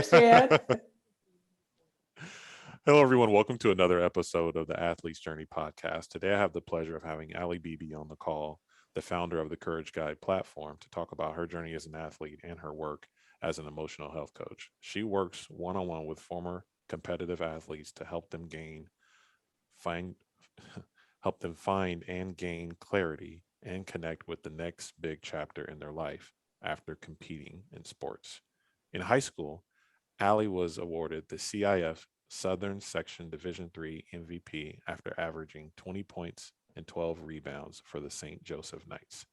understand. Hello, everyone. Welcome to another episode of the Athlete's Journey podcast. Today, I have the pleasure of having Aly Beebe on the call, the founder of the CourageGuide platform, to talk about her journey as an athlete and her work as an emotional health coach. She works one-on-one with former competitive athletes to find, help them find and gain clarity and connect with the next big chapter in their life after competing in sports. In high school, Aly was awarded the CIF Southern Section Division III MVP after averaging 20 points and 12 rebounds for the St. Joseph Knights.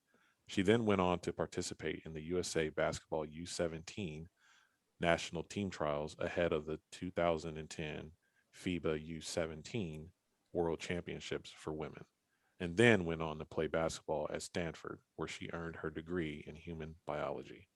She then went on to participate in the USA Basketball U17 national team trials ahead of the 2010 FIBA U17 World Championships for women, and then went on to play basketball at Stanford, where she earned her degree in human biology.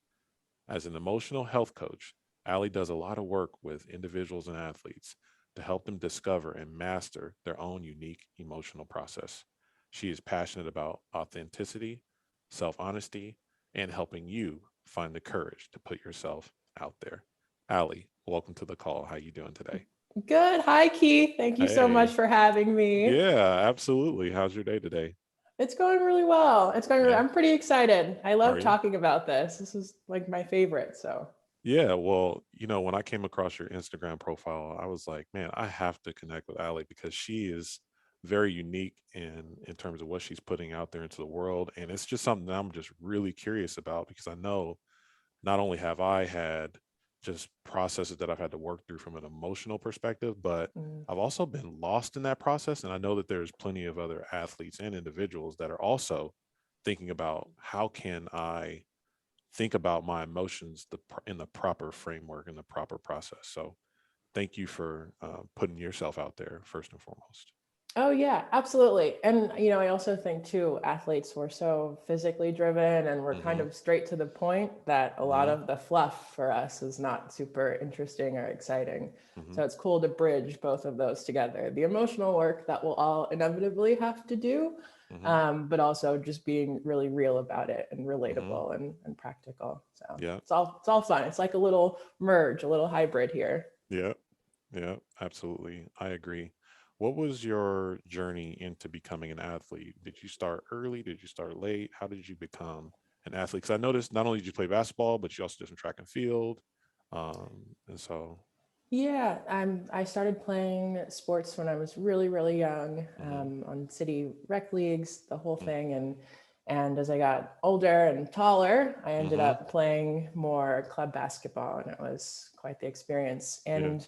As an emotional health coach, Aly does a lot of work with individuals and athletes to help them discover and master their own unique emotional process. She is passionate about authenticity, self honesty, and helping you find the courage to put yourself out there. Aly, welcome to the call. How you doing today? Good. Hi, Keith. Thank you so much Hey. for having me. Yeah, absolutely. How's your day today? It's going really well. Yeah. I'm pretty excited. I Are love you? talking about this. This is like my favorite. So, Yeah, well, when I came across your Instagram profile, I was like, man, I have to connect with Aly because she is very unique in terms of what she's putting out there into the world. And it's just something that I'm just really curious about because I know not only have I had just processes that I've had to work through from an emotional perspective, but mm, I've also been lost in that process. And I know that there's plenty of other athletes and individuals that are also thinking about how can I think about my emotions in the proper framework and the proper process. So thank you for putting yourself out there first and foremost. oh yeah, absolutely. And I also think too, athletes were so physically driven and we're kind Mm-hmm. of straight to the point that a lot Mm-hmm. of the fluff for us is not super interesting or exciting. Mm-hmm. So it's cool to bridge both of those together. The emotional work that we'll all inevitably have to do, Mm-hmm. but also just being really real about it and Mm-hmm. relatable and practical. So Yeah. it's all fun. It's like a little merge, a little hybrid here. Yeah. Yeah. Absolutely. I agree. What was your journey into becoming an athlete? Did you start early? Did you start late? How did you become an athlete? Because I noticed not only did you play basketball, but you also did some track and field. And so, Yeah, I started playing sports when I was really, really young, mm-hmm. on city rec leagues, the whole thing, and as I got older and taller, I ended Mm-hmm. up playing more club basketball, and it was quite the experience. Yeah. And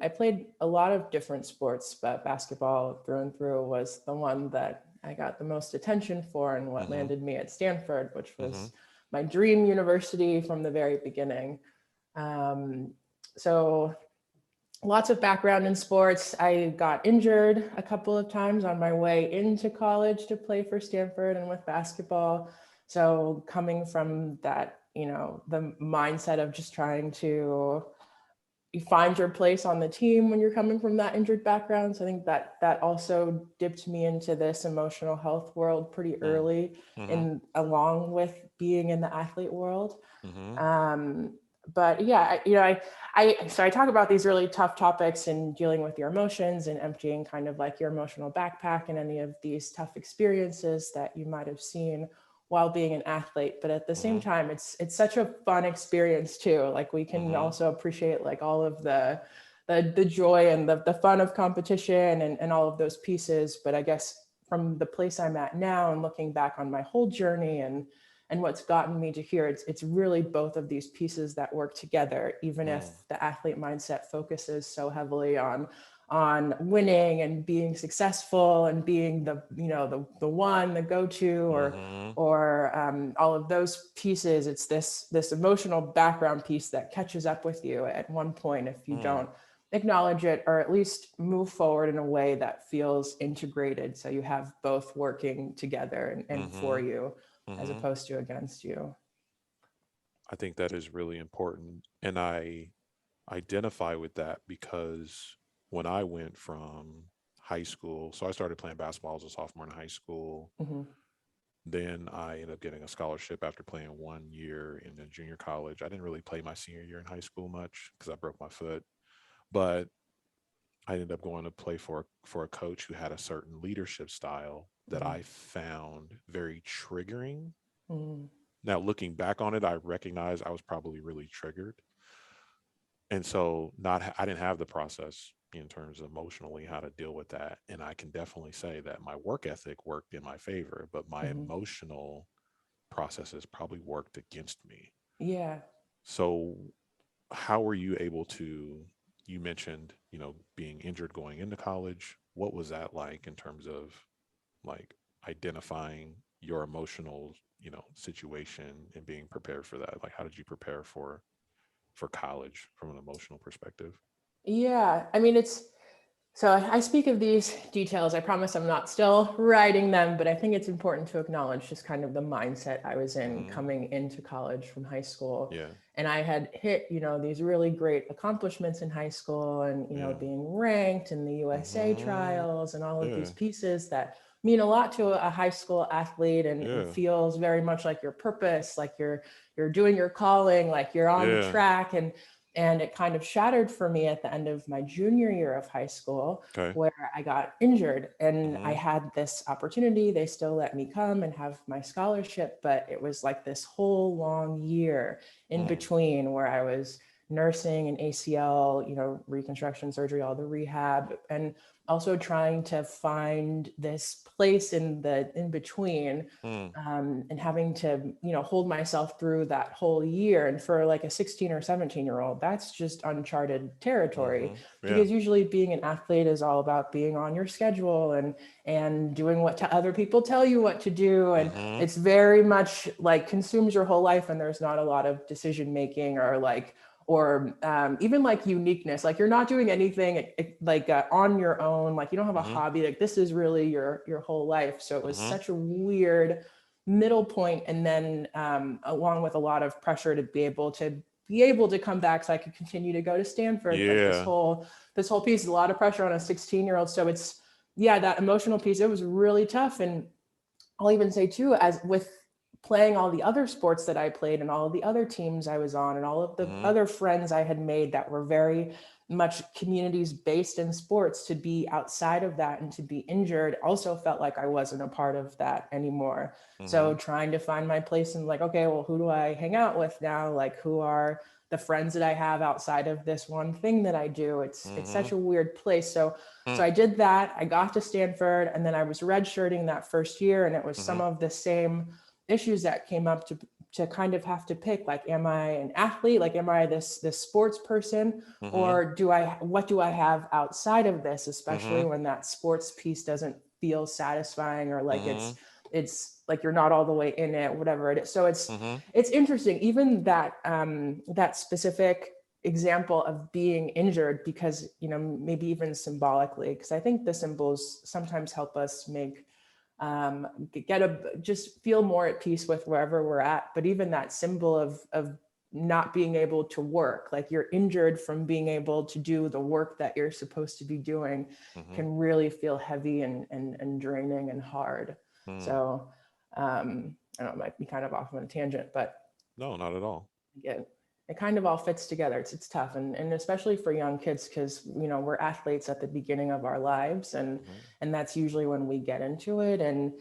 I played a lot of different sports, but basketball through and through was the one that I got the most attention for, and what Mm-hmm. landed me at Stanford, which Mm-hmm. was my dream university from the very beginning. Um, so lots of background in sports. I got injured a couple of times on my way into college to play for Stanford and with basketball. So coming from that, the mindset of just trying to you find your place on the team when you're coming from that injured background. So I think that also dipped me into this emotional health world pretty early, Mm-hmm. in along with being in the athlete world. Mm-hmm. Um, but yeah, I talk about these really tough topics and dealing with your emotions and emptying kind of like your emotional backpack and any of these tough experiences that you might have seen while being an athlete. But at the same Mm-hmm. time, it's such a fun experience too. Like we can Mm-hmm. also appreciate like all of the joy and the fun of competition and all of those pieces. But I guess from the place I'm at now and looking back on my whole journey and what's gotten me to here, it's really both of these pieces that work together, even if Mm. the athlete mindset focuses so heavily on winning and being successful and being the one, the go-to, Mhm. or all of those pieces. It's this emotional background piece that catches up with you at one point if you Mm. don't acknowledge it, or at least move forward in a way that feels integrated, so you have both working together and for Mhm. you as Mhm. opposed to against you. I think that is really important, and I identify with that because when I went from high school, so I started playing basketball as a sophomore in high school. Mm-hmm. Then I ended up getting a scholarship after playing 1 year in a junior college. I didn't really play my senior year in high school much because I broke my foot, but I ended up going to play for a coach who had a certain leadership style that Mm, I found very triggering. mm, Now, looking back on it, I recognize I was probably really triggered. And so I didn't have the process in terms of emotionally how to deal with that. And I can definitely say that my work ethic worked in my favor, but my mhm. emotional processes probably worked against me. Yeah. So how were you able to, you mentioned, being injured going into college. What was that like in terms of like identifying your emotional, situation and being prepared for that? Like how did you prepare for college from an emotional perspective? Yeah. I mean, so I speak of these details. I promise I'm not still writing them, but I think it's important to acknowledge just kind of the mindset I was in Mhm. coming into college from high school. Yeah. And I had hit, these really great accomplishments in high school and, Yeah. being ranked in the USA Mhm. trials and all of these Yeah. pieces that mean a lot to a high school athlete and Yeah. feels very much like your purpose, like you're doing your calling, like you're on the Yeah. track. And it kind of shattered for me at the end of my junior year of high school, Okay. where I got injured and I Mhm. had this opportunity. They still let me come and have my scholarship, but it was like this whole long year in Mm. between where I was nursing and ACL, reconstruction surgery, all the rehab, and also trying to find this place in the in between, Mm. and having to hold myself through that whole year. And for like a 16 or 17-year old, that's just uncharted territory, Mhm. Yeah. because usually being an athlete is all about being on your schedule and doing what other people tell you what to do, and Mhm. it's very much like consumes your whole life, and there's not a lot of decision making or even like uniqueness. Like you're not doing anything like on your own. Like you don't have a Mhm. hobby. Like this is really your whole life. So it was Mhm. such a weird middle point, and then along with a lot of pressure to be able to come back so I could continue to go to Stanford. Like Yeah. this whole piece is a lot of pressure on a 16-year-old. So it's, yeah, that emotional piece, it was really tough. And I'll even say too, as with playing all the other sports that I played and all of the other teams I was on and all of the Mhm. other friends I had made that were very much communities based in sports, to be outside of that and to be injured also felt like I wasn't a part of that anymore. So Mhm. trying to find my place and like, okay, well, who do I hang out with now? Like, who are the friends that I have outside of this one thing that I do? It's such Mhm. a weird place. So Mm. I did that. I got to Stanford, and then I was redshirting that first year, and it was some Mhm. of the same issues that came up to kind of have to pick, like, am I an athlete? Like, am I this sports person, Mhm. or what do I have outside of this? Especially Mhm. when that sports piece doesn't feel satisfying, or like it's Mhm. it's like you're not all the way in it, whatever it is. So Mhm. it's interesting, even that specific example of being injured, because maybe even symbolically, because I think the symbols sometimes help us make get a just feel more at peace with wherever we're at. But even that symbol of not being able to work, like you're injured from being able to do the work that you're supposed to be doing, Mhm. can really feel heavy and draining and hard. Mm. So I don't know, it might be kind of off on a tangent, but No, not at all. again, it kind of all fits together. It's tough, and especially for young kids, because we're athletes at the beginning of our lives, and Mhm. and that's usually when we get into it, and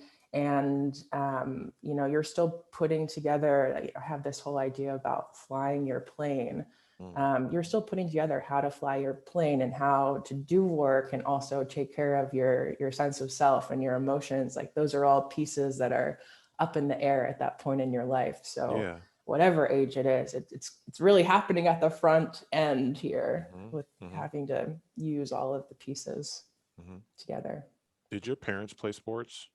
you're still putting together. I have this whole idea about flying your plane. Mm. You're still putting together how to fly your plane and how to do work, and also take care of your sense of self and your emotions. Like those are all pieces that are up in the air at that point in your life. So Yeah. whatever age it is, it's really happening at the front end here, Mhm. with Mhm. having to use all of the pieces Mhm. together. Did your parents play sports?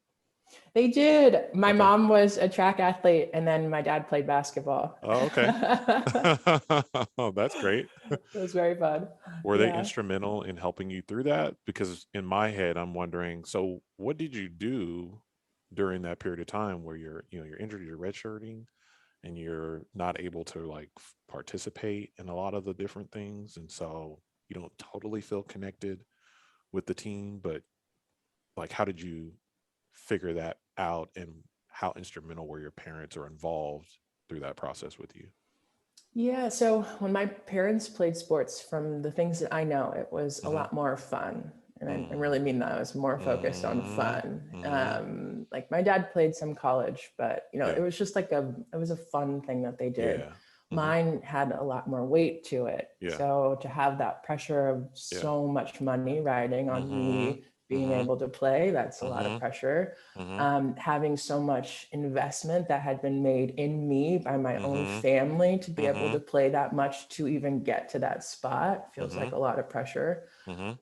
They did. My Okay. mom was a track athlete, and then my dad played basketball. Oh, okay. It Oh, that's great. was very fun. Were they Yeah. instrumental in helping you through that? Because in my head, I'm wondering, so what did you do during that period of time where you're injured, you're redshirting, and you're not able to like participate in a lot of the different things, and so you don't totally feel connected with the team, but like how did you figure that out, and how instrumental were your parents or involved through that process with you? Yeah, so when my parents played sports, from the things that I know, it was a Mm-hmm. lot more fun. And I Mm-hmm. really mean that. I was more focused on fun. Mm-hmm. Like my dad played some college, but Yeah. it was just like it was a fun thing that they did. Yeah. Mm-hmm. Mine had a lot more weight to it. Yeah. So to have that pressure of Yeah. so much money riding on Mm-hmm. me being Mm-hmm. able to play, that's a lot of Mm-hmm. pressure. Mm-hmm. Having so much investment that had been made in me by my own Mm-hmm. family to be able Mm-hmm. to play that much to even get to that spot feels Mm-hmm. like a lot of pressure. Mm-hmm.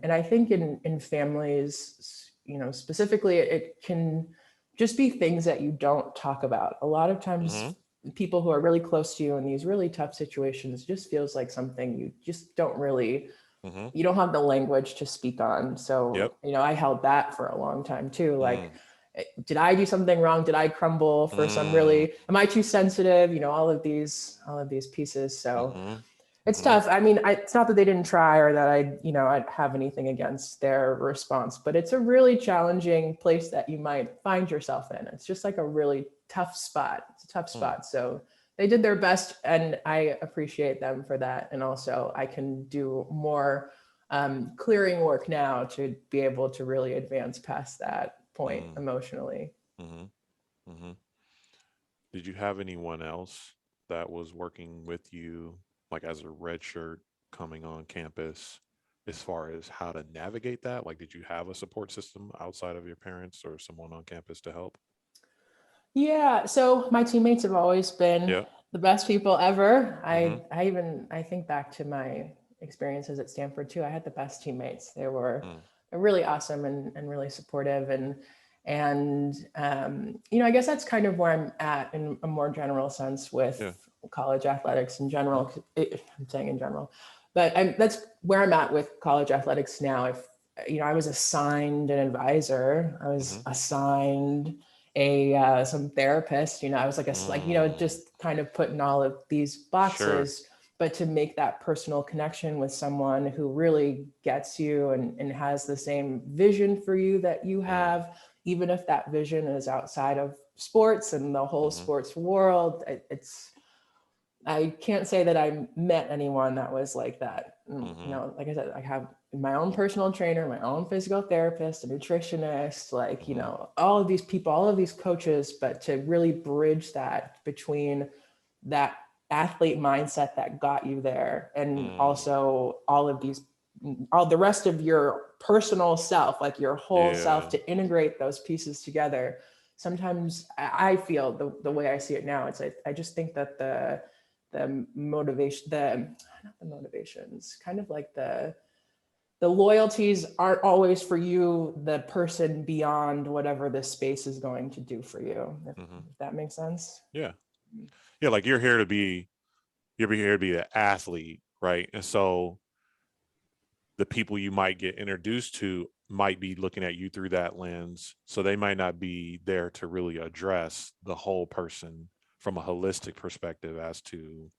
And I think in families, specifically, it can just be things that you don't talk about. A lot of Mm-hmm. times people who are really close to you in these really tough situations just feels like something you just don't really, Mm-hmm. you don't have the language to speak on. Yep. So, I held that for a long time too. Like, Mm. did I do something wrong? Did I crumble for some Mm. really, am I too sensitive? All of these pieces. So Mm-hmm. it's Mm-hmm. tough. I mean, it's not that they didn't try or that I'd have anything against their response, but it's a really challenging place that you might find yourself in. It's just like a really tough spot. It's a tough Mm. spot. So they did their best, and I appreciate them for that. And also I can do more clearing work now to be able to really advance past that point Mm. emotionally. Mm-hmm. Mm-hmm. Did you have anyone else that was working with you, like as a red shirt coming on campus, as far as how to navigate that? Like, did you have a support system outside of your parents or someone on campus to help? Yeah, so my teammates have always been Yeah. the best people ever. Mm-hmm. I think back to my experiences at Stanford too. I had the best teammates. Mm. They're really awesome and really supportive, I guess that's kind of where I'm at in a more general sense Yeah. with college athletics in general. I'm saying in general, but that's where I'm at with college athletics now. If I was assigned an advisor, I was Mm-hmm. assigned some therapist. I was Mm. just kind of put in all of these Sure. boxes. But to make that personal connection with someone who really gets you and has the same vision for you that you Mm. have, even if that vision is outside of sports and the whole Mm-hmm. sports world, I can't say that I met anyone that was like that. Mm-hmm. Like I said, I have my own personal trainer, my own physical therapist, a nutritionist, Mm-hmm. all of these people, all of these coaches, but to really bridge that between that athlete mindset that got you there and Mm. also all the rest of your personal self, like your whole self, Yeah. to integrate those pieces together. Sometimes I feel the way I see it now, I just think that the motivation, not the motivations, kind of like the loyalties aren't always for you, the person beyond whatever this space is going to do for you, Mm-hmm. if that makes sense. Yeah. Yeah. Like you're here to be the athlete, right? And so the people you might get introduced to might be looking at you through that lens. So they might not be there to really address the whole person from a holistic perspective as to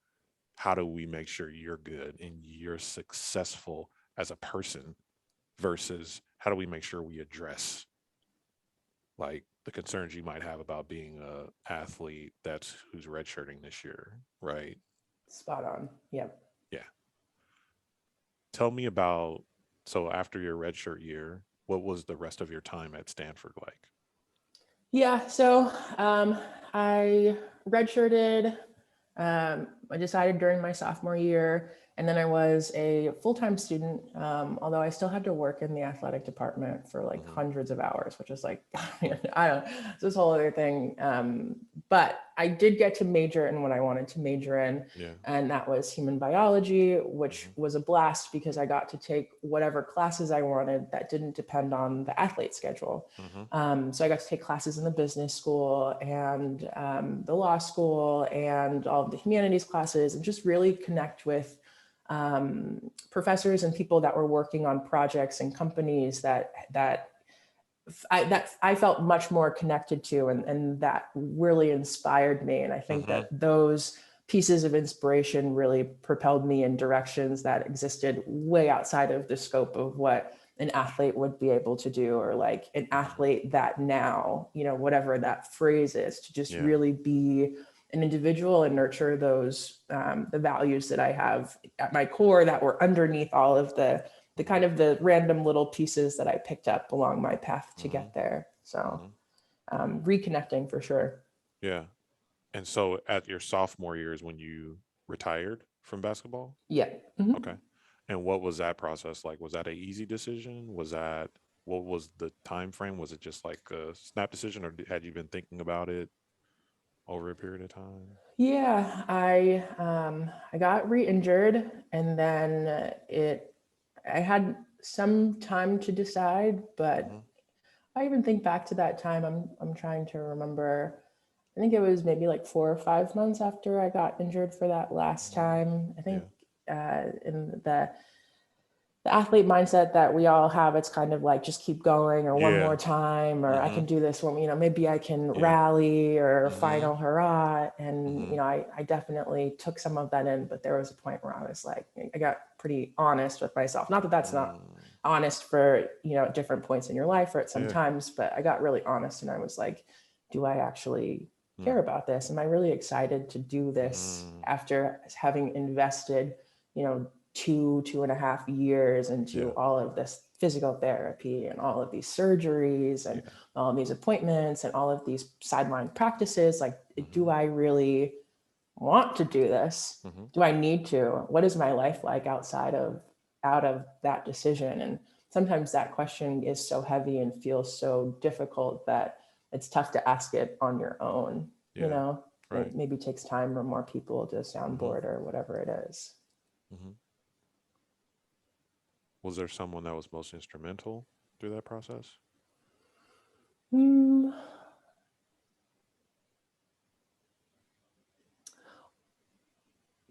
how do we make sure you're good and you're successful as a person versus how do we make sure we address like the concerns you might have about being a athlete that's who's redshirting this year, right? Spot on. Yep. Yeah. Tell me about, so after your redshirt year, what was the rest of your time at Stanford like? Yeah. So I redshirted. I decided during my sophomore year, and then I was a full-time student, although I still had to work in the athletic department for like Mm-hmm. hundreds of hours, which is like, I don't know, it's this whole other thing. But I did get to major in what I wanted to major in, Yeah. and that was human biology, which Mm-hmm. was a blast because I got to take whatever classes I wanted that didn't depend on the athlete schedule. Mm-hmm. So I got to take classes in the business school and the law school and all of the humanities classes, and just really connect with professors and people that were working on projects and companies that I felt much more connected to, and that really inspired me. And I think Mm-hmm. that those pieces of inspiration really propelled me in directions that existed way outside of the scope of what an athlete would be able to do, or like an athlete that now, you know, whatever that phrase is, to just really be an individual and nurture those, the values that I have at my core that were underneath all of the kind of the random little pieces that I picked up along my path to get there. So reconnecting for sure. Yeah. And so at your sophomore years when you retired from basketball? Yeah. Okay. And what was that process like? Was that an easy decision? What was the time frame? Was it just like a snap decision, or had you been thinking about it over a period of time? Yeah, I got re-injured, and then I had some time to decide, but I even think back to that time. I'm trying to remember. I think it was maybe like 4 or 5 months after I got injured for that last time. I think in the athlete mindset that we all have, it's kind of like just keep going, or one more time, or I can do this one, you know, maybe I can rally, or final hurrah. And, you know, I definitely took some of that in, but there was a point where I was like, I got pretty honest with myself. Not that that's not honest for, you know, at different points in your life or at some times, but I got really honest, and I was like, do I actually care about this? Am I really excited to do this after having invested, you know, 2.5 years into all of this physical therapy and all of these surgeries and all of these appointments and all of these sideline practices? Like, do I really want to do this? Do I need to? What is my life like out of that decision? And sometimes that question is so heavy and feels so difficult that it's tough to ask it on your own. You know, it maybe takes time for more people to soundboard or whatever it is. Was there someone that was most instrumental through that process? You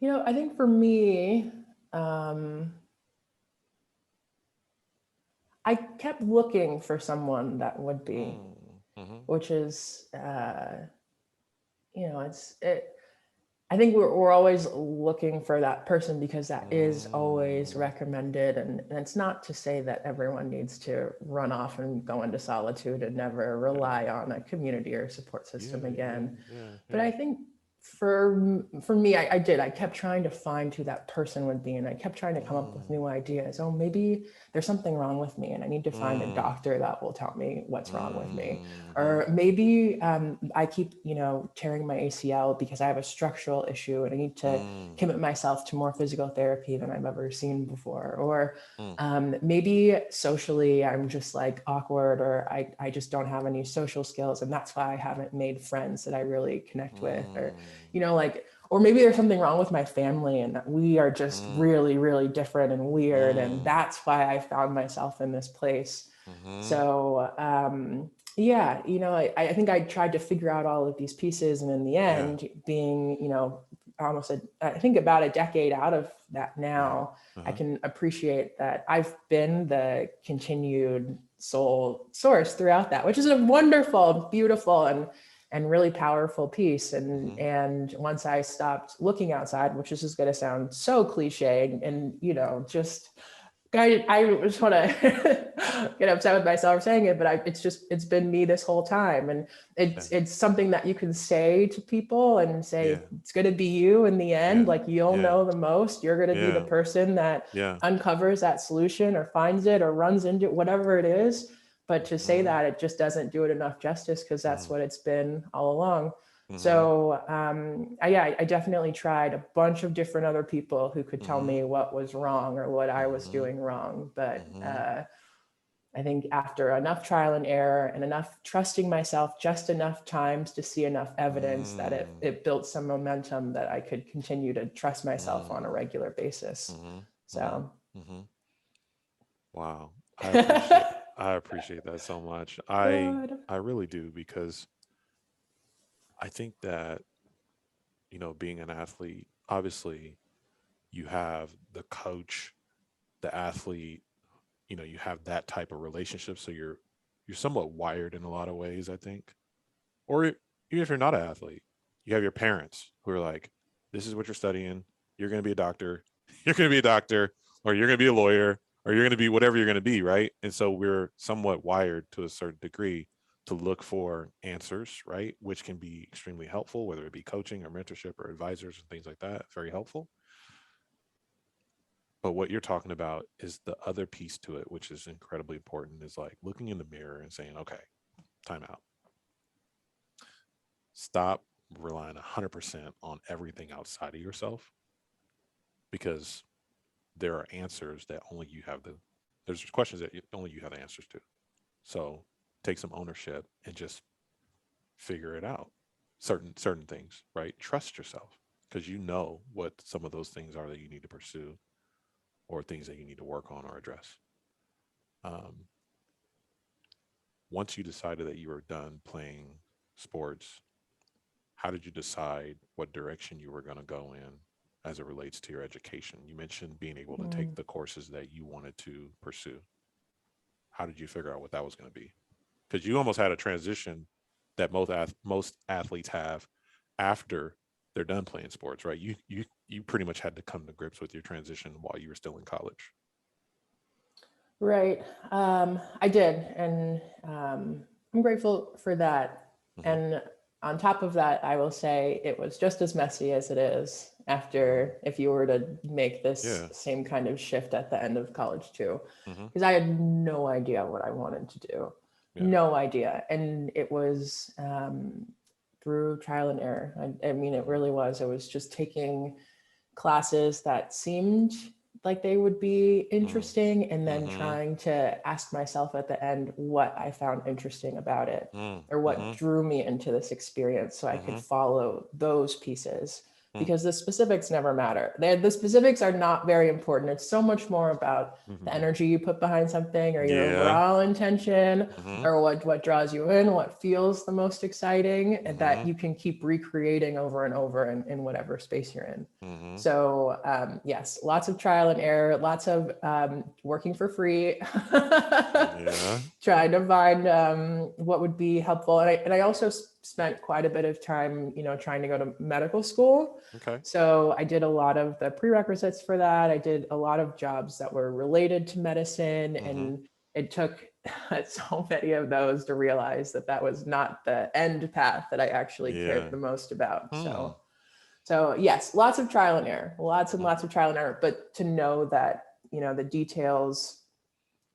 know, I think for me, I kept looking for someone that would be, which is, you know, I think we're always looking for that person because that is always recommended. And it's not to say that everyone needs to run off and go into solitude and never rely on a community or support system again. But I think for me, I kept trying to find who that person would be. And I kept trying to come up with new ideas. Oh, maybe there's something wrong with me and I need to find a doctor that will tell me what's wrong with me. Or maybe I keep, you know, tearing my ACL because I have a structural issue and I need to commit myself to more physical therapy than I've ever seen before. Or maybe socially I'm just like awkward, or I just don't have any social skills, and that's why I haven't made friends that I really connect with. Or, you know, like, or maybe there's something wrong with my family and we are just really, really different and weird. And that's why I found myself in this place. So, yeah, you know, I think I tried to figure out all of these pieces. And in the end, being, you know, I think about a decade out of that now, I can appreciate that I've been the continued sole source throughout that, which is a wonderful, beautiful, and really powerful piece. And once I stopped looking outside, which is just going to sound so cliche, and you know, just I just want to get upset with myself for saying it, but it's been me this whole time. And it's something that you can say to people and say, it's going to be you in the end. Like, you'll know the most. You're going to be the person that uncovers that solution or finds it or runs into it, whatever it is. But to say that, it just doesn't do it enough justice, because that's what it's been all along. So I definitely tried a bunch of different other people who could tell me what was wrong or what I was doing wrong. But I think after enough trial and error and enough trusting myself just enough times to see enough evidence that it built some momentum that I could continue to trust myself on a regular basis. So. Wow. I appreciate that so much. I really do, because I think that, you know, being an athlete, obviously you have the coach, the athlete, you know, you have that type of relationship. So you're somewhat wired in a lot of ways, I think. Or even if you're not an athlete, you have your parents who are like, this is what you're studying. You're going to be a doctor. You're going to be a doctor, or you're going to be a lawyer, or you're going to be whatever you're going to be, right? And so we're somewhat wired to a certain degree to look for answers, right? Which can be extremely helpful, whether it be coaching or mentorship or advisors and things like that. Very helpful. But what you're talking about is the other piece to it, which is incredibly important, is like looking in the mirror and saying, okay, time out. Stop relying 100% on everything outside of yourself, because there are answers that only you have there's questions that only you have the answers to. So take some ownership and just figure it out. Certain things, right? Trust yourself, because you know what some of those things are that you need to pursue, or things that you need to work on or address. Um, Once you decided that you were done playing sports, how did you decide what direction you were going to go in as it relates to your education? You mentioned being able to take the courses that you wanted to pursue. How did you figure out what that was going to be? Because you almost had a transition that most athletes have after they're done playing sports, right? You pretty much had to come to grips with your transition while you were still in college. Right. I did. And I'm grateful for that. Mm-hmm. And on top of that, I will say it was just as messy as it is after, if you were to make this same kind of shift at the end of college too, because I had no idea what I wanted to do. No idea. And it was through trial and error. I mean, it really was. It was just taking classes that seemed like they would be interesting, and then trying to ask myself at the end what I found interesting about it, or what drew me into this experience, so I could follow those pieces, because the specifics never matter. The specifics are not very important. It's so much more about the energy you put behind something, or your overall intention, or what draws you in, what feels the most exciting, and that you can keep recreating over and over in whatever space you're in. So yes, lots of trial and error, lots of working for free, trying to find what would be helpful. And I also spent quite a bit of time, trying to go to medical school. Okay. So I did a lot of the prerequisites for that. I did a lot of jobs that were related to medicine, and it took so many of those to realize that that was not the end path that I actually cared the most about. So yes, lots of trial and error, lots and lots of trial and error, but to know that, the details,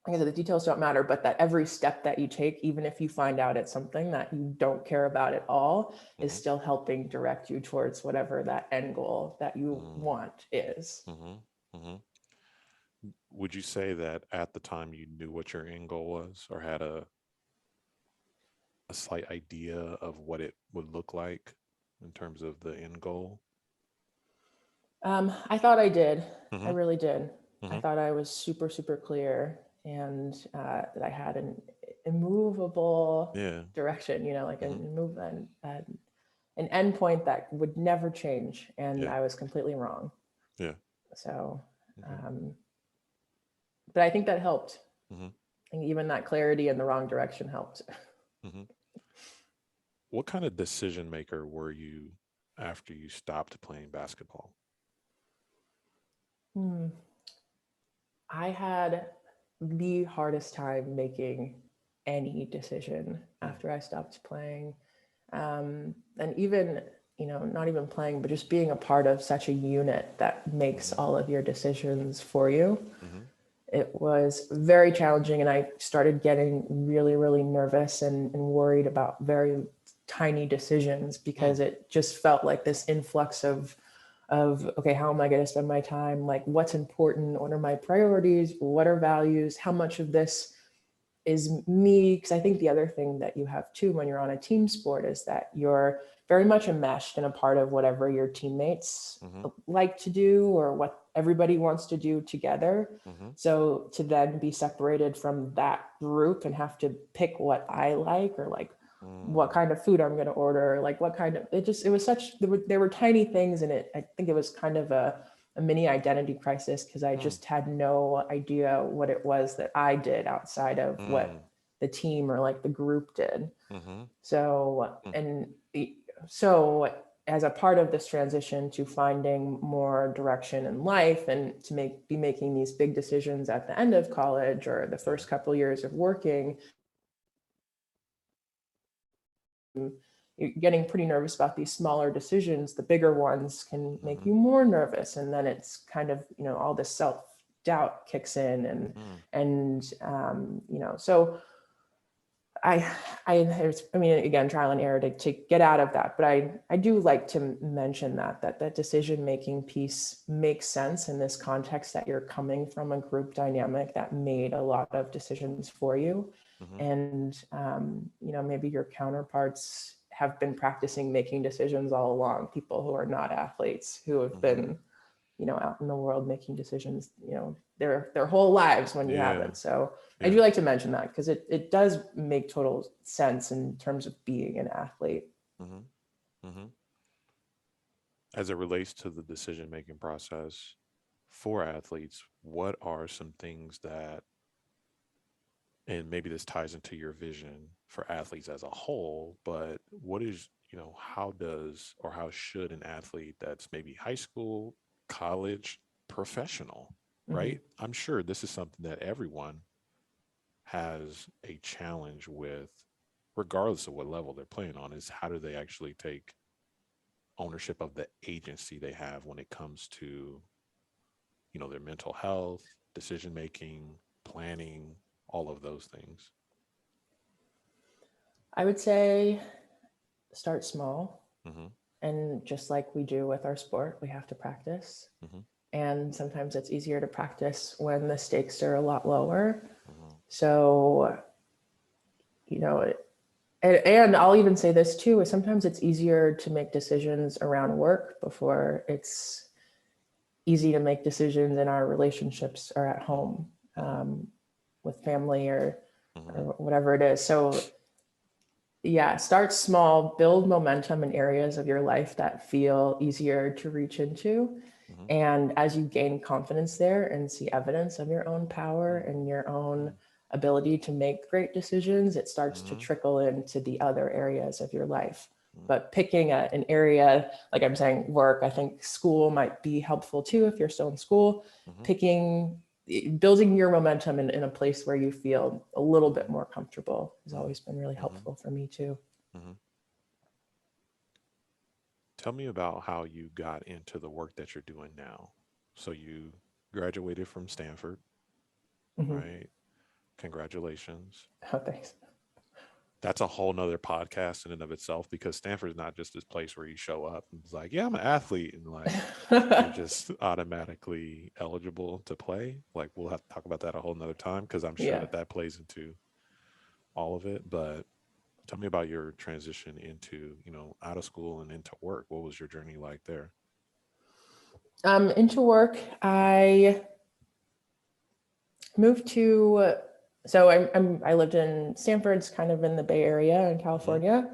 like I said, the details don't matter, but that every step that you take, even if you find out it's something that you don't care about at all, is still helping direct you towards whatever that end goal that you want is. Would you say that at the time you knew what your end goal was, or had a slight idea of what it would look like in terms of the end goal? I thought I did. I really did. I thought I was super, super clear, and that I had an immovable direction, like an end point that would never change. And I was completely wrong. So, but I think that helped. And even that clarity in the wrong direction helped. What kind of decision maker were you after you stopped playing basketball? I had the hardest time making any decision after I stopped playing. And even, not even playing, but just being a part of such a unit that makes all of your decisions for you. It was very challenging, and I started getting really, really nervous and worried about very tiny decisions, because it just felt like this influx of okay, how am I going to spend my time? Like, what's important? What are my priorities? What are values? How much of this is me? Because I think the other thing that you have too when you're on a team sport is that you're very much enmeshed in a part of whatever your teammates like to do, or what everybody wants to do together. So to then be separated from that group and have to pick what I like, or like what kind of food I'm going to order, like what kind of, it was such, there were tiny things in it. I think it was kind of a mini identity crisis, because I just had no idea what it was that I did outside of what the team or like the group did. So, and so as a part of this transition to finding more direction in life and to be making these big decisions at the end of college or the first couple years of working, you're getting pretty nervous about these smaller decisions. The bigger ones can make you more nervous, and then it's kind of, you know, all this self-doubt kicks in, and you know, so I mean, again, trial and error to get out of that. But I do like to mention that decision-making piece makes sense in this context, that you're coming from a group dynamic that made a lot of decisions for you. And, you know, maybe your counterparts have been practicing making decisions all along, people who are not athletes, who have been, you know, out in the world making decisions, you know, their whole lives when you haven't. So I do like to mention that, because it does make total sense in terms of being an athlete. As it relates to the decision-making process for athletes, what are some things that, and maybe this ties into your vision for athletes as a whole, but what is, you know, how does or how should an athlete that's maybe high school, college, professional, right? I'm sure this is something that everyone has a challenge with, regardless of what level they're playing on, is how do they actually take ownership of the agency they have when it comes to, you know, their mental health, decision making, planning, all of those things. I would say start small. And just like we do with our sport, we have to practice. And sometimes it's easier to practice when the stakes are a lot lower. So, you know, and I'll even say this too, is sometimes it's easier to make decisions around work before it's easy to make decisions in our relationships or at home, with family or whatever it is. So yeah, start small, build momentum in areas of your life that feel easier to reach into. And as you gain confidence there and see evidence of your own power and your own ability to make great decisions, it starts to trickle into the other areas of your life. But picking an area, like I'm saying, work, I think school might be helpful too if you're still in school. Building your momentum in a place where you feel a little bit more comfortable has always been really helpful for me too. Tell me about how you got into the work that you're doing now. So you graduated from Stanford, right? Congratulations. Oh, thanks. That's a whole nother podcast in and of itself, because Stanford is not just this place where you show up and it's like, yeah, I'm an athlete, and like you're just automatically eligible to play. Like, we'll have to talk about that a whole nother time, because I'm sure that plays into all of it. But tell me about your transition into, you know, out of school and into work. What was your journey like there? Into work, I moved to, so I lived in Stanford's kind of in the Bay Area in California.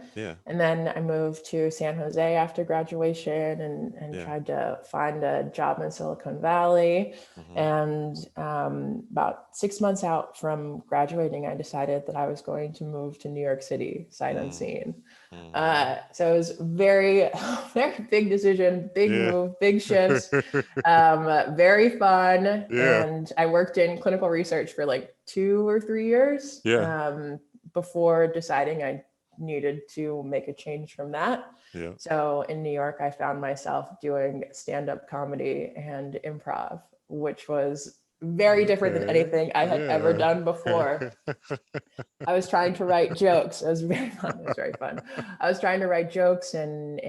And then I moved to San Jose after graduation and tried to find a job in Silicon Valley. And about 6 months out from graduating, I decided that I was going to move to New York City, sight unseen. So it was very, very big decision, big move, big shifts, very fun. And I worked in clinical research for like 2 or 3 years before deciding I needed to make a change from that. So in New York, I found myself doing stand-up comedy and improv, which was very different than anything I had ever done before. I was trying to write jokes. It was very fun. It was very fun. I was trying to write jokes and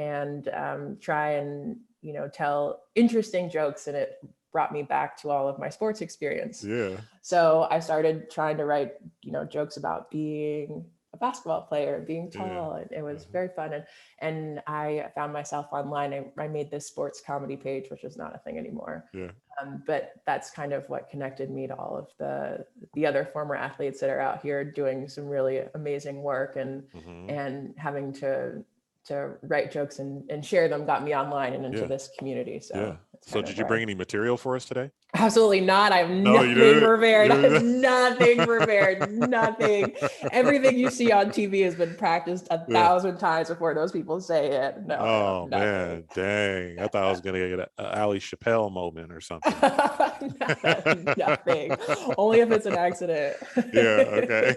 try and, you know, tell interesting jokes, and it brought me back to all of my sports experience. So I started trying to write, you know, jokes about being a basketball player, being tall, and it was very fun. And I found myself online. I made this sports comedy page, which is not a thing anymore. But that's kind of what connected me to all of the other former athletes that are out here doing some really amazing work and having to to write jokes and share them got me online and into Yeah. this community. So it's So kind did of you bring where any material for us today? absolutely not. I have No, you nothing didn't. prepared. I You have didn't. nothing prepared. Nothing. Everything you see on TV has been practiced a Yeah. thousand times before those people say it. No, I have Oh nothing. man, dang! I thought I was gonna get a Ali Chappelle moment or something. Nothing. Only if it's an accident. Yeah. Okay.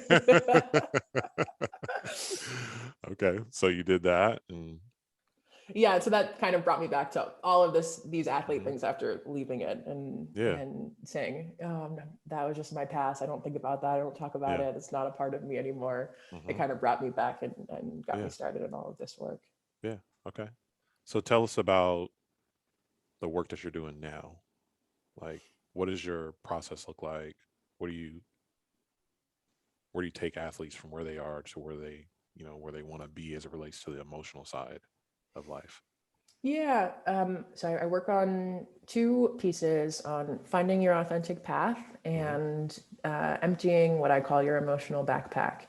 Okay. So you did that, and Yeah, so that kind of brought me back to all of these athlete mhm, things after leaving it and yeah, saying, oh, that was just my past. I don't think about that. I don't talk about yeah, it. It's not a part of me anymore. It hmm, kind of brought me back and got me yeah, started in all of this work. yeah. Okay. So tell us about the work that you're doing now. Like, what does your process look like? What do you where do you take athletes from where they are to where where they want to be as it relates to the emotional side of life? Yeah. So I work on two pieces on finding your authentic path Hmm. and emptying what I call your emotional backpack.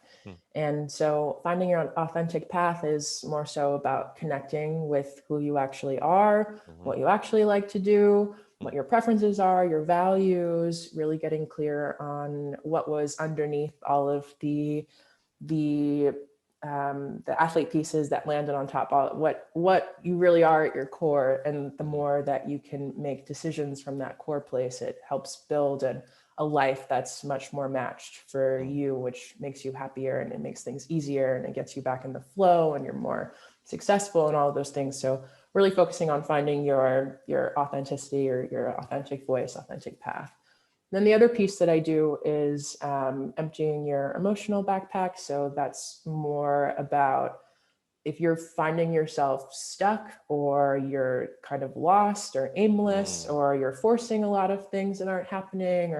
And so finding your authentic path is more so about connecting with who you actually are, Hmm. what you actually like to do, Hmm. what your preferences are, your values, really getting clear on what was underneath all of the the athlete pieces that landed on top, all what you really are at your core. And the Hmm. more that you can make decisions from that core place, it helps build a life that's much more matched for Hmm. you, which makes you happier and it makes things easier and it gets you back in the flow and you're more successful and all of those things. So really focusing on finding your authenticity or your authentic voice, authentic path. Then the other piece that I do is emptying your emotional backpack. So that's more about if you're finding yourself stuck or you're kind of lost or aimless Hmm. or you're forcing a lot of things that aren't happening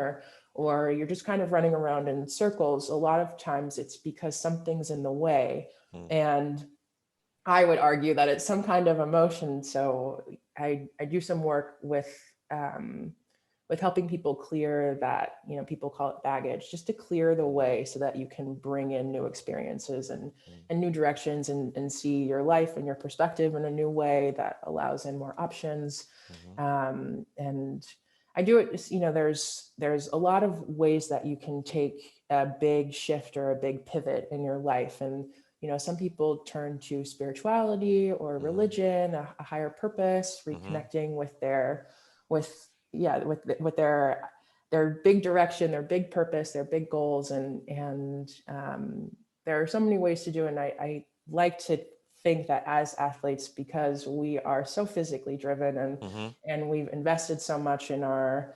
or you're just kind of running around in circles, a lot of times it's because something's in the way. Hmm. And I would argue that it's some kind of emotion. So I do some work with helping people clear that, people call it baggage, just to clear the way so that you can bring in new experiences and new directions and see your life and your perspective in a new way that allows in more options. Hmm. And I do it, there's a lot of ways that you can take a big shift or a big pivot in your life. And some people turn to spirituality or Hmm. religion, a higher purpose, Hmm. reconnecting with their big direction, their big purpose, their big goals, and there are so many ways to do it. And I like to think that as athletes, because we are so physically driven Hmm. and we've invested so much in our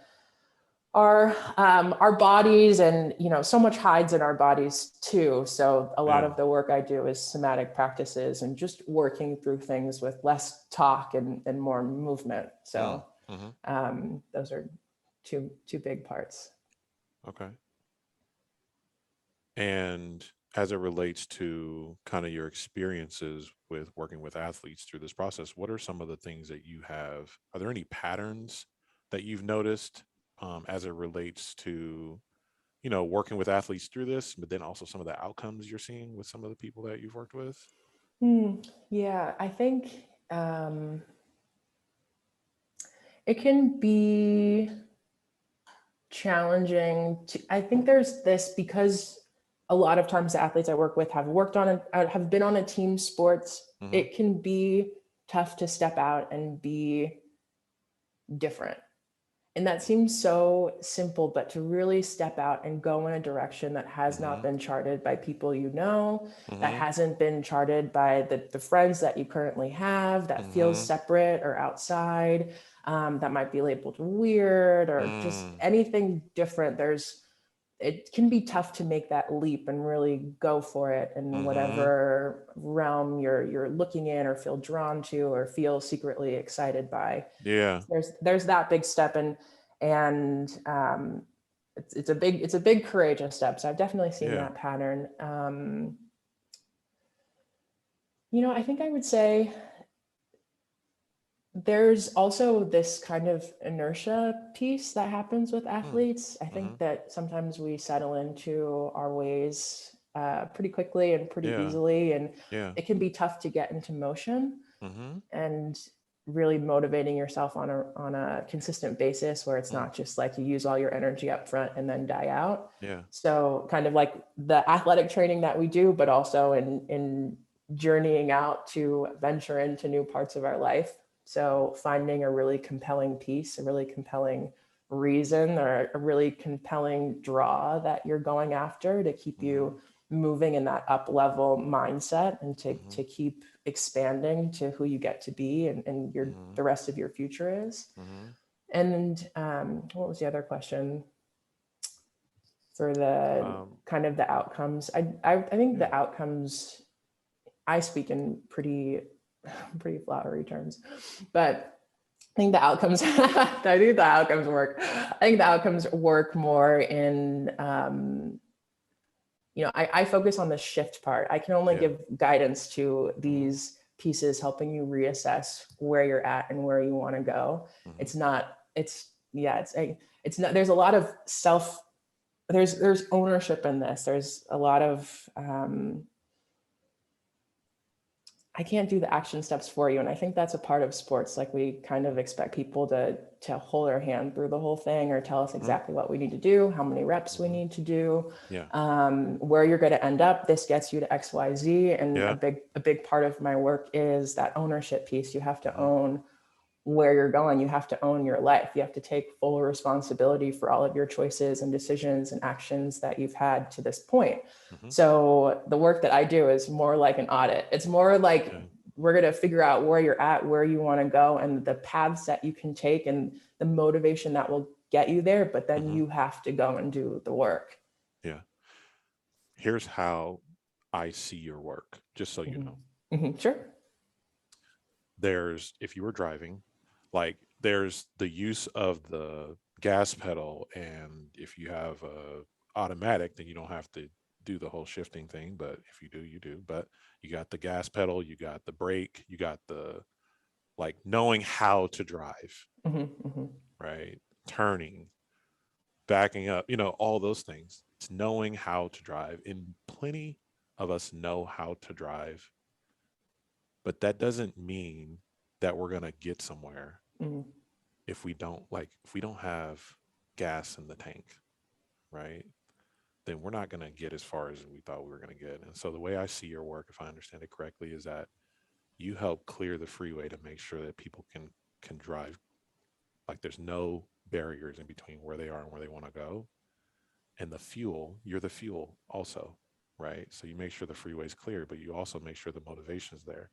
bodies, and so much hides in our bodies too. So a lot Yeah. of the work I do is somatic practices and just working through things with less talk and more movement. Mm. So Hmm. those are two big parts. Okay. And as it relates to kind of your experiences with working with athletes through this process, what are some of the things that you have? Are there any patterns that you've noticed as it relates to, working with athletes through this, but then also some of the outcomes you're seeing with some of the people that you've worked with? Yeah, I think um, it can be challenging to, I think there's this, because a lot of times the athletes I work with have been on a team sports. Hmm. It can be tough to step out and be different. And that seems so simple, but to really step out and go in a direction that has not Hmm. been charted by people that Hmm. hasn't been charted by the friends that you currently have, that feels Hmm. separate or outside, that might be labeled weird or just Mm. anything different. It can be tough to make that leap and really go for it in Hmm. whatever realm you're looking in or feel drawn to or feel secretly excited by. Yeah. There's that big step, and it's a big courageous step. So I've definitely seen Yeah. that pattern. I think I would say there's also this kind of inertia piece that happens with Mm. athletes. I Hmm. think that sometimes we settle into our ways pretty quickly and pretty Yeah. easily. And Yeah. it can be tough to get into motion, Mm-hmm. and really motivating yourself on a consistent basis where it's not just like you use all your energy up front and then die out. Yeah. So kind of like the athletic training that we do, but also in journeying out to venture into new parts of our life. So finding a really compelling piece, a really compelling reason, or a really compelling draw that you're going after to keep you moving in that up level mindset, and to keep expanding to who you get to be, and your the rest of your future is. And what was the other question for the kind of the outcomes? I think the outcomes, I speak in pretty flowery terms, but I think the outcomes, I think the outcomes work. I think the outcomes work more in, I focus on the shift part. I can only give guidance to these pieces, helping you reassess where you're at and where you want to go. It's not, there's a lot of there's ownership in this. There's a lot of, I can't do the action steps for you. And I think that's a part of sports. Like, we kind of expect people to hold our hand through the whole thing, or tell us exactly what we need to do, how many reps we need to do, where you're going to end up. This gets you to X, Y, Z. And a big part of my work is that ownership piece. You have to own where you're going. You have to own your life. You have to take full responsibility for all of your choices and decisions and actions that you've had to this point. So the work that I do is more like an audit. It's more like we're going to figure out where you're at, where you want to go, and the paths that you can take, and the motivation that will get you there. But then you have to go and do the work. Yeah. Here's how I see your work, just so you know. Sure. If you were driving, like, there's the use of the gas pedal, and if you have a automatic, then you don't have to do the whole shifting thing, but if you do, you do. But you got the gas pedal, you got the brake, you got the, like, knowing how to drive, right? Turning, backing up, all those things. It's knowing how to drive, and plenty of us know how to drive, but that doesn't mean that we're going to get somewhere if we don't have gas in the tank, right? Then we're not going to get as far as we thought we were going to get. And so the way I see your work, if I understand it correctly, is that you help clear the freeway to make sure that people can drive. Like, there's no barriers in between where they are and where they want to go. And the fuel, you're the fuel also, right? So you make sure the freeway's clear, but you also make sure the motivation's there,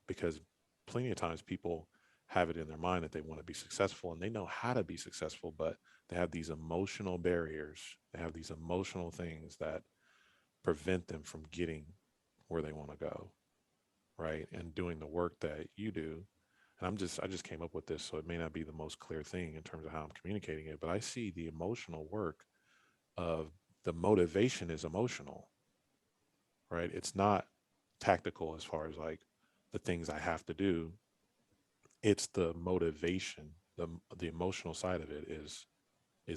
because plenty of times people have it in their mind that they want to be successful, and they know how to be successful, but they have these emotional barriers. They have these emotional things that prevent them from getting where they want to go, right? And doing the work that you do. And I just came up with this, so it may not be the most clear thing in terms of how I'm communicating it, but I see the emotional work of the motivation is emotional, right? It's not tactical as far as like the things I have to do. It's the motivation, the emotional side of it is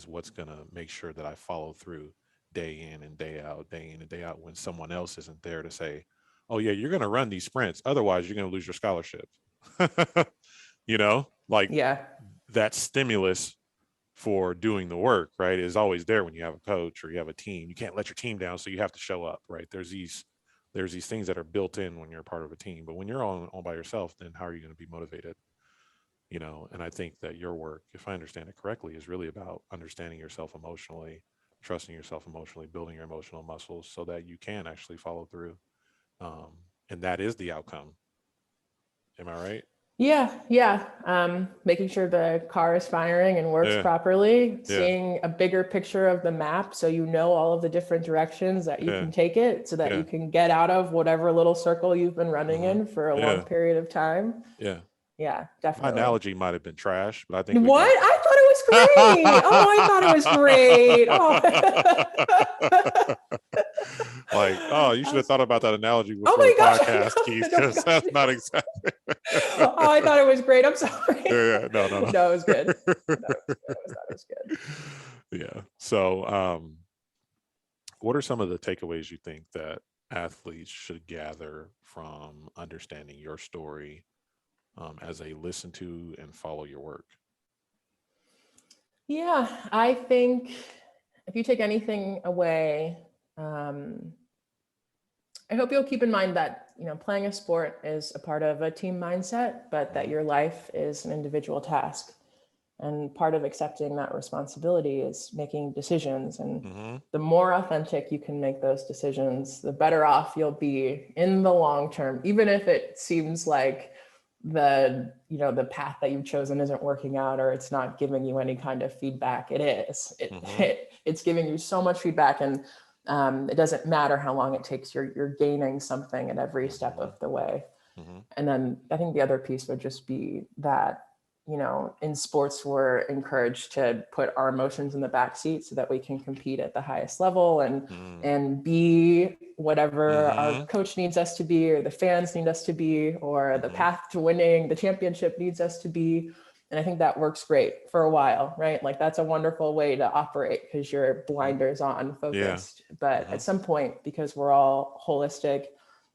what's going to make sure that I follow through day in and day out, when someone else isn't there to say, oh yeah, you're going to run these sprints, otherwise you're going to lose your scholarship. Like, that stimulus for doing the work, right, is always there when you have a coach or you have a team. You can't let your team down, so you have to show up, right? There's these things that are built in when you're a part of a team, but when you're all by yourself, then how are you going to be motivated? And I think that your work, if I understand it correctly, is really about understanding yourself emotionally, trusting yourself emotionally, building your emotional muscles so that you can actually follow through. And that is the outcome. Am I right? Yeah. Making sure the car is firing and works properly, seeing a bigger picture of the map, so you know all of the different directions that you can take it, so that you can get out of whatever little circle you've been running in for a long period of time. Yeah, definitely. My analogy might have been trash, but I think what? I thought it was great. Oh, I thought it was great. Oh. Like, oh, you should have thought about that analogy before the podcast, Keith, because that's not exactly. Oh, I thought it was great. I'm sorry. No. No, it was good. No, it was good. Yeah. So, what are some of the takeaways you think that athletes should gather from understanding your story as they listen to and follow your work? Yeah, I think if you take anything away, I hope you'll keep in mind that, playing a sport is a part of a team mindset, but that your life is an individual task. And part of accepting that responsibility is making decisions. And the more authentic you can make those decisions, the better off you'll be in the long term, even if it seems like the path that you've chosen isn't working out, or it's not giving you any kind of feedback. It is. It's giving you so much feedback, and it doesn't matter how long it takes. You're gaining something at every step of the way. And then I think the other piece would just be that, in sports, we're encouraged to put our emotions in the back seat so that we can compete at the highest level and be whatever our coach needs us to be, or the fans need us to be, or the path to winning the championship needs us to be. And I think that works great for a while, right? Like that's a wonderful way to operate because you're blinders on, focused. But at some point, because we're all holistic,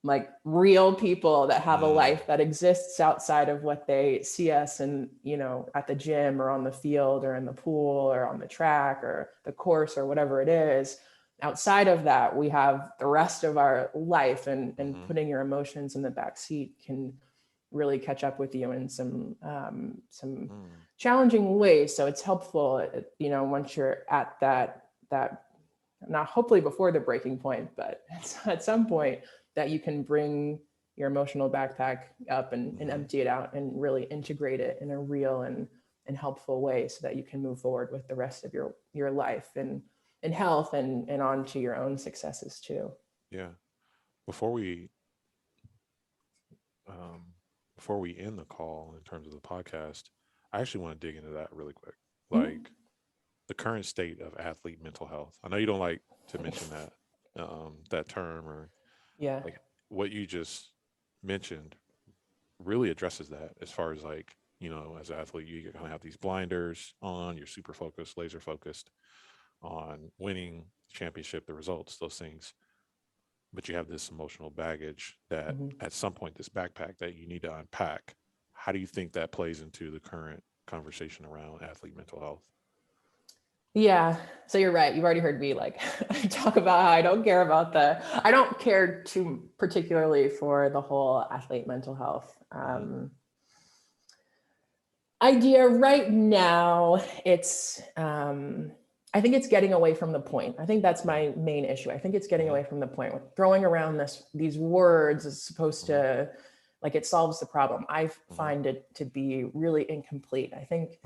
like real people that have a life that exists outside of what they see us and, at the gym or on the field or in the pool or on the track or the course or whatever it is. Outside of that, we have the rest of our life, and putting your emotions in the back seat can really catch up with you in some challenging ways. So it's helpful, once you're at that, not hopefully before the breaking point, but at some point, that you can bring your emotional backpack up and empty it out and really integrate it in a real and helpful way so that you can move forward with the rest of your life and in health and on to your own successes too. Yeah. Before we end the call in terms of the podcast, I actually want to dig into that really quick. Like the current state of athlete mental health. I know you don't like to mention that term, or like what you just mentioned really addresses that, as far as like, as an athlete, you kind of have these blinders on, you're super focused, laser focused on winning the championship, the results, those things. But you have this emotional baggage that at some point, this backpack that you need to unpack. How do you think that plays into the current conversation around athlete mental health? Yeah, so you're right. You've already heard me talk about how I don't care too particularly for the whole athlete mental health idea right now. It's I think it's getting away from the point. I think that's my main issue. I think it's getting away from the point. With throwing around these words is supposed to, like, it solves the problem. I find it to be really incomplete. I think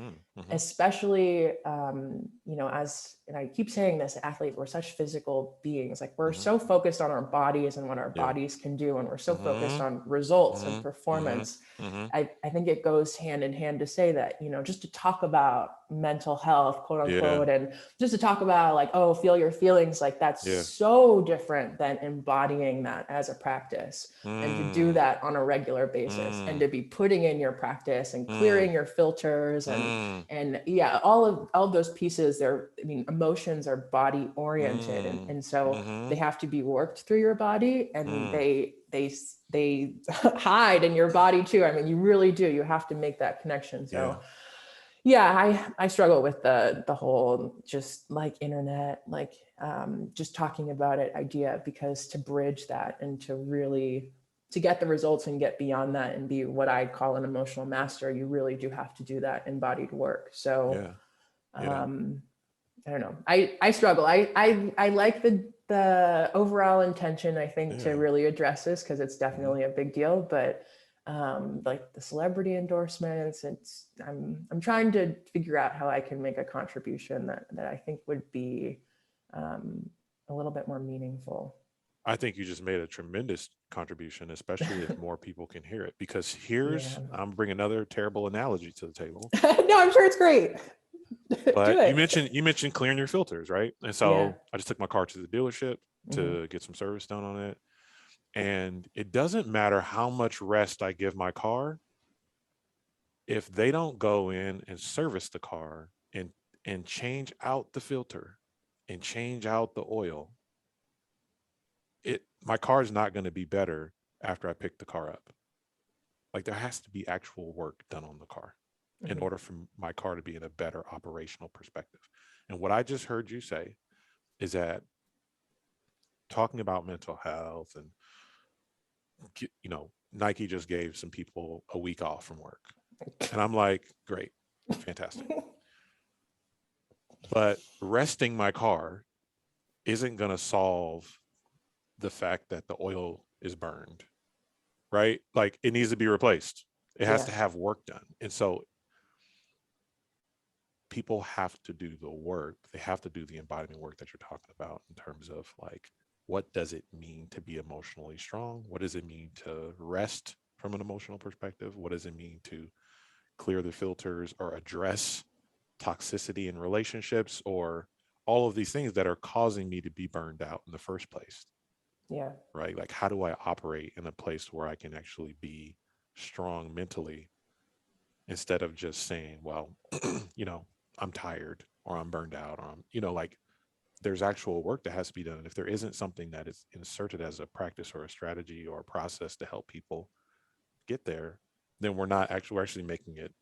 especially, and I keep saying this, athlete, we're such physical beings. Like we're so focused on our bodies and what our bodies can do. And we're so focused on results and performance. I think it goes hand in hand to say that, just to talk about mental health, quote unquote, and just to talk about like, oh, feel your feelings, like that's so different than embodying that as a practice and to do that on a regular basis and to be putting in your practice and clearing your filters and yeah, all of those pieces, emotions are body oriented and so they have to be worked through your body, and they hide in your body too. I mean, you really do. You have to make that connection. So yeah, I struggle with the whole just like internet, like just talking about it idea, because to bridge that and to get the results and get beyond that and be what I call an emotional master, you really do have to do that embodied work. So I don't know. I struggle. I like the overall intention, I think, to really address this, because it's definitely a big deal. But like the celebrity endorsements, I'm trying to figure out how I can make a contribution that I think would be a little bit more meaningful. I think you just made a tremendous contribution, especially if more people can hear it. Because I'm bringing another terrible analogy to the table. No, I'm sure it's great. But you mentioned clearing your filters, right? And so I just took my car to the dealership to get some service done on it. And it doesn't matter how much rest I give my car, if they don't go in and service the car and change out the filter and change out the oil, my car is not going to be better after I pick the car up. Like there has to be actual work done on the car in order for my car to be in a better operational perspective. And what I just heard you say is that talking about mental health and, Nike just gave some people a week off from work. And I'm like, great, fantastic. But resting my car isn't going to solve the fact that the oil is burned, right? Like it needs to be replaced. It has to have work done. And so people have to do the work. They have to do the embodiment work that you're talking about in terms of like, what does it mean to be emotionally strong? What does it mean to rest from an emotional perspective? What does it mean to clear the filters or address toxicity in relationships or all of these things that are causing me to be burned out in the first place? Yeah. Right. Like, how do I operate in a place where I can actually be strong mentally instead of just saying, well, I'm tired or I'm burned out or I'm, like there's actual work that has to be done. And if there isn't something that is inserted as a practice or a strategy or a process to help people get there, then we're actually making it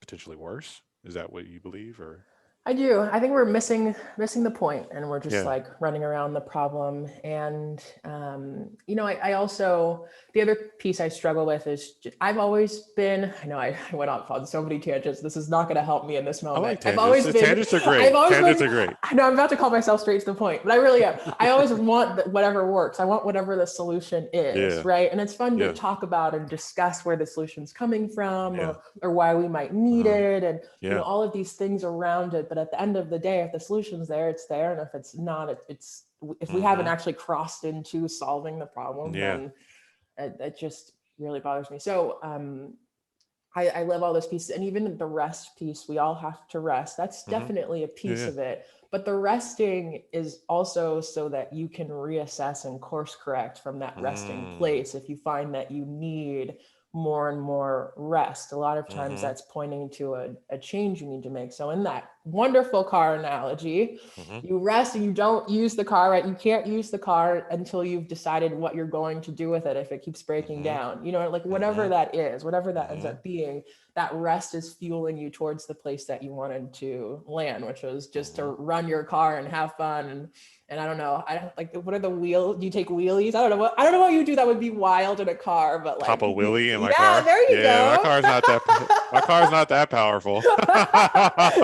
potentially worse. Is that what you believe? Or I do. I think we're missing the point, and we're just Yeah. like running around the problem. And I also, the other piece I struggle with is I've always been. I know I went off on so many tangents. This is not going to help me in this moment. I like tangents. I've always been. Tangents are great. Tangents are great. I know I'm about to call myself straight to the point, but I really am. I always want whatever works. I want whatever the solution is, Yeah. right? And it's fun Yeah. to talk about and discuss where the solution's coming from, Yeah. or why we might need it, and Yeah. all of these things around it. But at the end of the day, if the solution's there, it's there. And if it's not, it's if we haven't actually crossed into solving the problem, then it just really bothers me. So I love all those pieces. And even the rest piece, we all have to rest. That's definitely a piece of it. But the resting is also so that you can reassess and course correct from that resting place. If you find that you need more and more rest, a lot of times that's pointing to a change you need to make. So in that wonderful car analogy, you rest and you don't use the car, right? You can't use the car until you've decided what you're going to do with it. If it keeps breaking down, like whatever that is, whatever that ends up being, that rest is fueling you towards the place that you wanted to land, which was just to run your car and have fun. And I don't know, what are the wheels? Do you take wheelies? I don't know what you do that would be wild in a car, but like pop a wheelie in my car. Yeah, there you go. My car's not that powerful.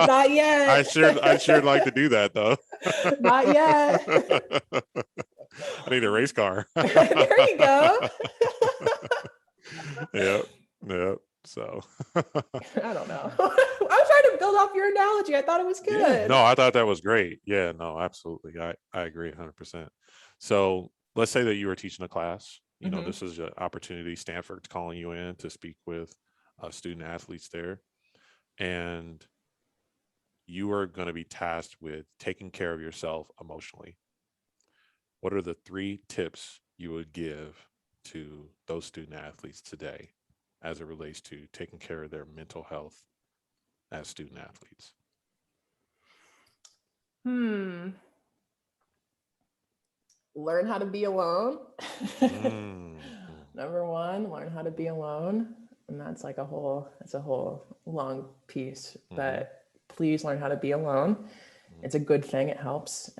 Not yet. I sure like to do that though. Not yet. I need a race car. There you go. Yep. So I don't know. I was trying to build off your analogy. I thought it was good. Yeah, no, I thought that was great. Yeah, no, absolutely. I agree 100%. So let's say that you were teaching a class. This is an opportunity. Stanford's calling you in to speak with student athletes there. And you are going to be tasked with taking care of yourself emotionally. What are the 3 tips you would give to those student athletes today as it relates to taking care of their mental health as student athletes? Learn how to be alone. Number 1, learn how to be alone. And that's like a whole long piece, but please learn how to be alone. It's a good thing. It helps.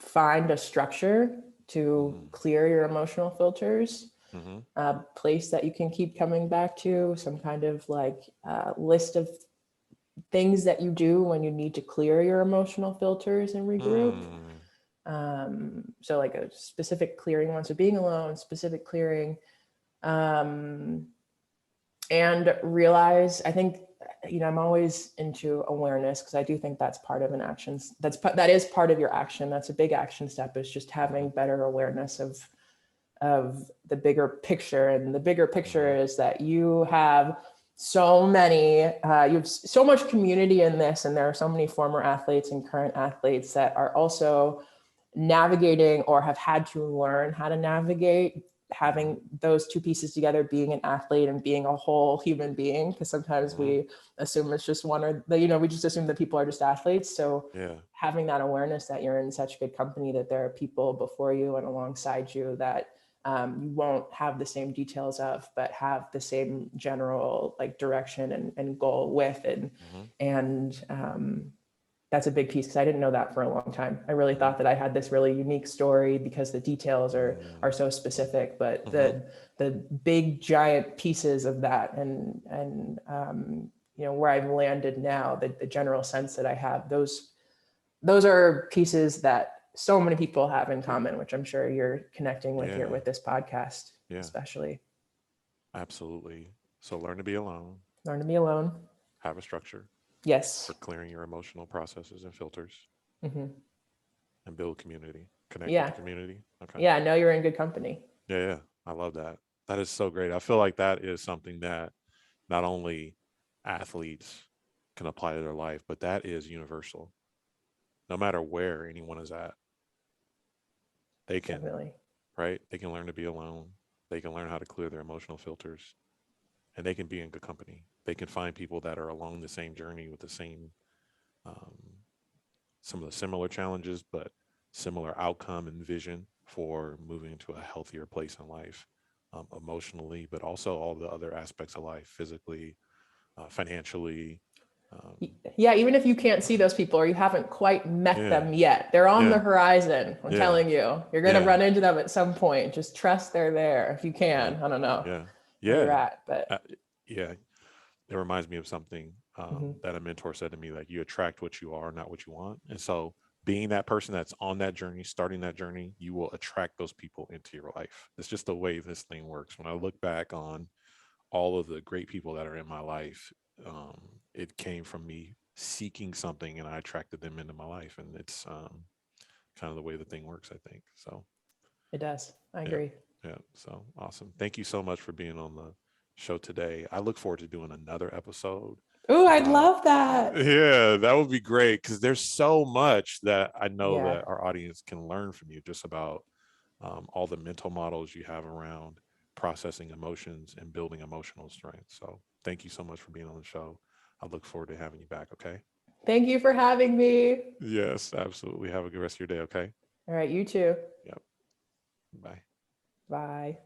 Find a structure to clear your emotional filters, a place that you can keep coming back to, some kind of list of things that you do when you need to clear your emotional filters and regroup. So like a specific clearing one, so being alone, specific clearing, and realize, I think, I'm always into awareness, because I do think that's part of an action. That is part of your action. That's a big action step, is just having better awareness of the bigger picture. And the bigger picture is that you have so much community in this, and there are so many former athletes and current athletes that are also navigating or have had to learn how to navigate having those two pieces together, being an athlete and being a whole human being, because sometimes we assume it's just one or the, we just assume that people are just athletes. So having that awareness that you're in such good company, that there are people before you and alongside you that you won't have the same details of, but have the same general like direction and goal with, and that's a big piece, because I didn't know that for a long time. I really thought that I had this really unique story because the details are so specific, but the big giant pieces of that and where I've landed now, the general sense that I have, those are pieces that so many people have in common, which I'm sure you're connecting with here with this podcast, especially. Absolutely. So learn to be alone. Learn to be alone. Have a structure. Yes. For clearing your emotional processes and filters. And build community. Connect with the community. Okay. Yeah, know you're in good company. Yeah. I love that. That is so great. I feel like that is something that not only athletes can apply to their life, but that is universal. No matter where anyone is at, they can, right? They can learn to be alone. They can learn how to clear their emotional filters, and they can be in good company. They can find people that are along the same journey with the same, some of the similar challenges, but similar outcome and vision for moving to a healthier place in life, emotionally, but also all the other aspects of life, physically, financially. Yeah, even if you can't see those people or you haven't quite met them yet, they're on the horizon. I'm telling you, you're going to run into them at some point. Just trust they're there if you can. I don't know where you're at, but it reminds me of something that a mentor said to me, like, you attract what you are, not what you want. And so being that person that's on that journey, starting that journey, you will attract those people into your life. It's just the way this thing works. When I look back on all of the great people that are in my life, it came from me seeking something and I attracted them into my life. And it's kind of the way the thing works, I think. So it does. I agree. Yeah. So awesome. Thank you so much for being on the show today. I look forward to doing another episode. Oh, I'd love that. Yeah, that would be great, because there's so much that I know that our audience can learn from you, just about all the mental models you have around processing emotions and building emotional strength. So thank you so much for being on the show. I look forward to having you back. Okay. Thank you for having me. Yes, absolutely. Have a good rest of your day. Okay. All right. You too. Yep. Bye. Bye.